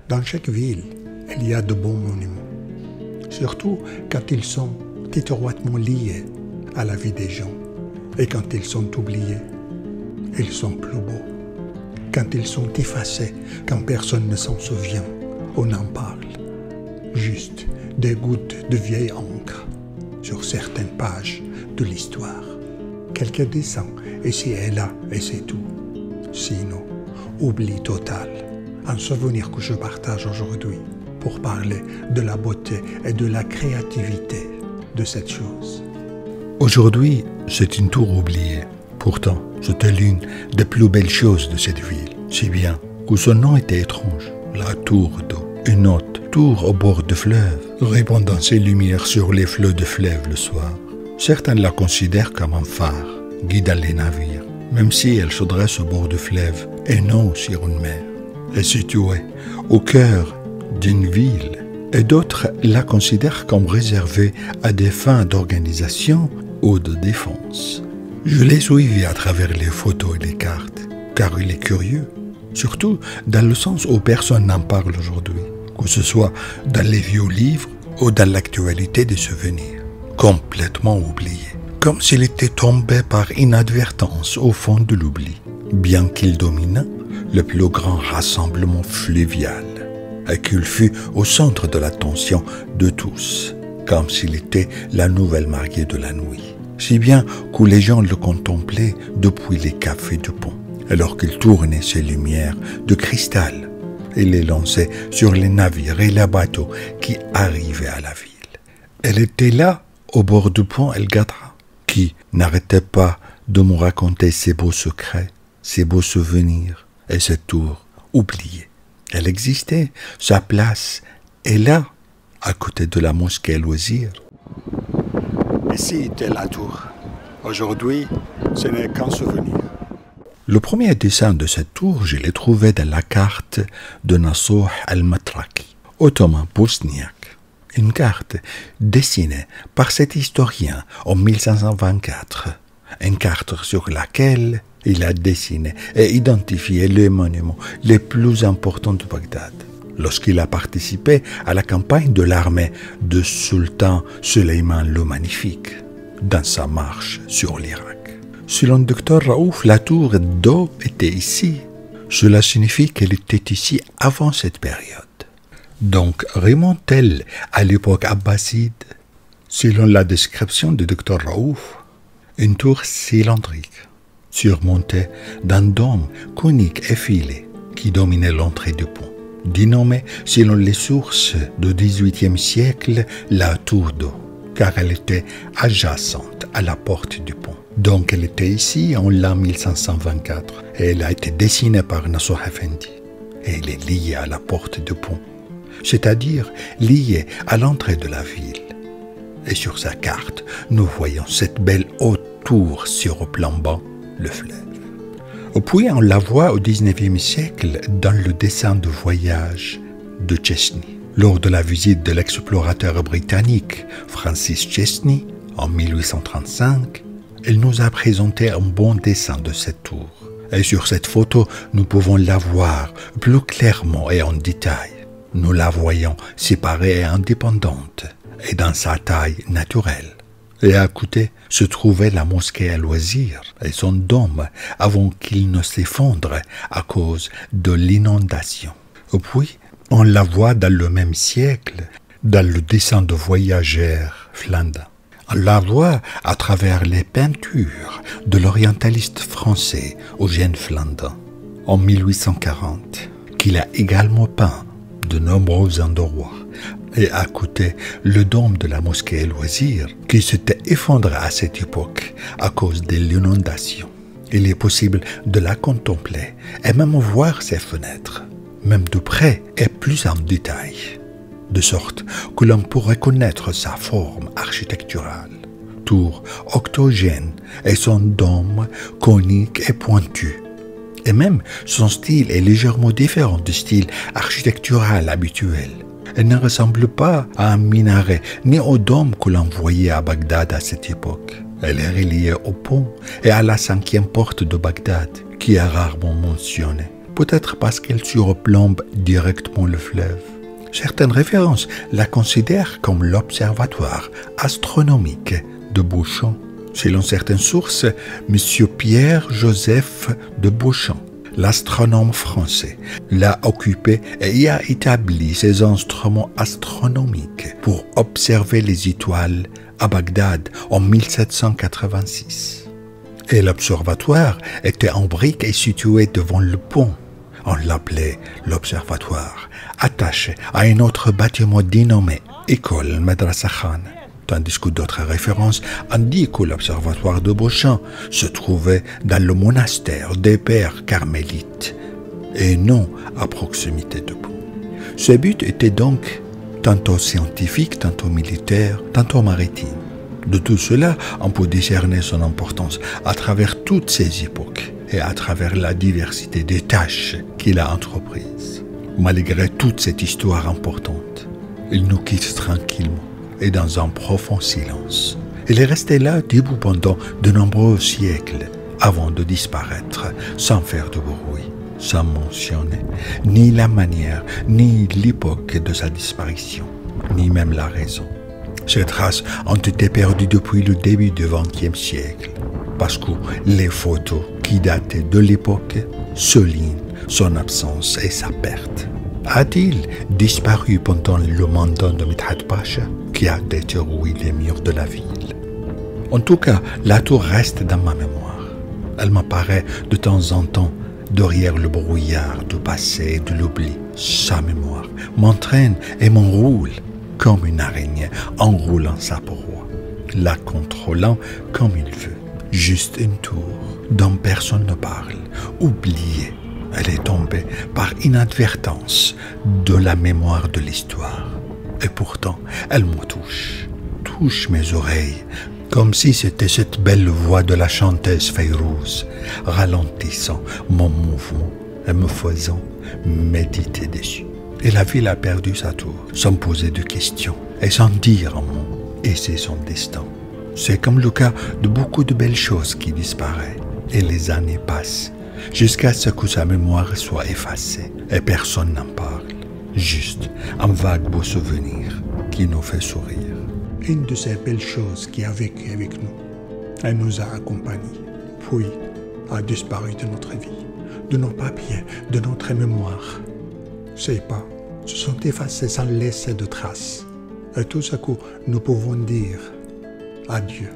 Dans chaque ville, il y a de bons monuments, surtout quand ils sont étroitement liés à la vie des gens. Et quand ils sont oubliés, ils sont plus beaux. Quand ils sont effacés, quand personne ne s'en souvient, on en parle. Juste des gouttes de vieille encre sur certaines pages de l'histoire. Quelques dessins ici et là, et c'est tout. Sinon, oubli total. Un souvenir que je partage aujourd'hui pour parler de la beauté et de la créativité de cette chose. Aujourd'hui, c'est une tour oubliée. Pourtant, c'était l'une des plus belles choses de cette ville. Si bien que son nom était étrange. La tour d'eau. Une autre tour au bord du fleuve, répandant ses lumières sur les flots de fleuve le soir. Certains la considèrent comme un phare, guidant les navires, même si elle se dresse au bord du fleuve et non sur une mer. Elle est située au cœur d'une ville, et d'autres la considèrent comme réservée à des fins d'organisation ou de défense. Je l'ai suivi à travers les photos et les cartes, car il est curieux, surtout dans le sens où personne n'en parle aujourd'hui, que ce soit dans les vieux livres ou dans l'actualité des souvenirs, complètement oublié, comme s'il était tombé par inadvertance au fond de l'oubli, bien qu'il dominât le plus grand rassemblement fluvial, et qu'il fût au centre de l'attention de tous, comme s'il était la nouvelle mariée de la nuit, si bien que les gens le contemplaient depuis les cafés du pont, alors qu'il tournait ses lumières de cristal et les lançait sur les navires et les bateaux qui arrivaient à la ville. Elle était là, au bord du pont El Gadra, qui n'arrêtait pas de me raconter ses beaux secrets, ses beaux souvenirs et cette tour oubliée. Elle existait, sa place est là, à côté de la mosquée Loisir. Ici était la tour. Aujourd'hui, ce n'est qu'un souvenir. Le premier dessin de cette tour, je l'ai trouvé dans la carte de Nasuh al-Matraki, ottoman bosniaque. Une carte dessinée par cet historien en 1524. Une carte sur laquelle il a dessiné et identifié les monuments les plus importants de Bagdad, lorsqu'il a participé à la campagne de l'armée de Sultan Suleiman le Magnifique, dans sa marche sur l'Irak. Selon Dr Raouf, la tour d'eau était ici. Cela signifie qu'elle était ici avant cette période. Donc, remonte-t-elle à l'époque abbasside? Selon la description de Dr Raouf, une tour cylindrique, surmontée d'un dôme conique effilé qui dominait l'entrée du pont, dénommée selon les sources du XVIIIe siècle la tour d'eau, car elle était adjacente à la porte du pont. Donc elle était ici en l'an 1524 et elle a été dessinée par Nasuh Effendi. Et elle est liée à la porte du pont, c'est-à-dire liée à l'entrée de la ville. Et sur sa carte, nous voyons cette belle haute tour surplombant le fleuve. Puis on la voit au XIXe siècle dans le dessin de voyage de Chesney. Lors de la visite de l'explorateur britannique Francis Chesney en 1835, il nous a présenté un bon dessin de cette tour. Et sur cette photo, nous pouvons la voir plus clairement et en détail. Nous la voyons séparée et indépendante, et dans sa taille naturelle. Et à côté se trouvait la mosquée Loisir et son dôme avant qu'il ne s'effondre à cause de l'inondation. Puis, on la voit dans le même siècle, dans le dessin de voyageurs flamandins. On la voit à travers les peintures de l'orientaliste français Eugène Flandin, en 1840, qu'il a également peint de nombreux endroits. Et à côté, le dôme de la mosquée Loisir, qui s'était effondré à cette époque à cause de l'inondation. Il est possible de la contempler et même voir ses fenêtres, même de près et plus en détail, de sorte que l'on pourrait connaître sa forme architecturale. Tour octogène et son dôme conique et pointu. Et même son style est légèrement différent du style architectural habituel. Elle ne ressemble pas à un minaret ni au dôme que l'on voyait à Bagdad à cette époque. Elle est reliée au pont et à la 5e porte de Bagdad, qui est rarement mentionnée, peut-être parce qu'elle surplombe directement le fleuve. Certaines références la considèrent comme l'observatoire astronomique de Beauchamp. Selon certaines sources, M. Pierre-Joseph de Beauchamp, l'astronome français, l'a occupé et y a établi ses instruments astronomiques pour observer les étoiles à Bagdad en 1786. Et l'observatoire était en briques et situé devant le pont. On l'appelait l'observatoire, attaché à un autre bâtiment dénommé École Madrasa Khan, tandis que d'autres références indiquent que l'observatoire de Beauchamp se trouvait dans le monastère des Pères Carmélites, et non à proximité de Pau. Ce but était donc tantôt scientifique, tantôt militaire, tantôt maritime. De tout cela, on peut discerner son importance à travers toutes ces époques et à travers la diversité des tâches qu'il a entreprises. Malgré toute cette histoire importante, il nous quitte tranquillement et dans un profond silence. Il est resté là debout pendant de nombreux siècles avant de disparaître sans faire de bruit, sans mentionner ni la manière, ni l'époque de sa disparition, ni même la raison. Ces traces ont été perdues depuis le début du XXe siècle, parce que les photos qui dataient de l'époque soulignent son absence et sa perte. A-t-il disparu pendant le mandat de Midhat Pacha, qui a détruit les murs de la ville? En tout cas, la tour reste dans ma mémoire. Elle m'apparaît de temps en temps derrière le brouillard du passé et de l'oubli. Sa mémoire m'entraîne et m'enroule comme une araignée enroulant sa proie, la contrôlant comme il veut. Juste une tour dont personne ne parle, oubliée. Elle est tombée par inadvertance de la mémoire de l'histoire. Et pourtant, elle me touche mes oreilles, comme si c'était cette belle voix de la chanteuse Fayrouz, ralentissant mon mouvement et me faisant méditer dessus. Et la ville a perdu sa tour, sans poser de questions et sans dire un mot. Et c'est son destin. C'est comme le cas de beaucoup de belles choses qui disparaissent. Et les années passent, jusqu'à ce que sa mémoire soit effacée. Et personne n'en parle. Juste un vague beau souvenir qui nous fait sourire. Une de ces belles choses qui a vécu avec nous, elle nous a accompagnés, puis a disparu de notre vie, de nos papiers, de notre mémoire. Ces pas se sont effacés sans laisser de traces. Et tout ce que nous pouvons dire, adieu.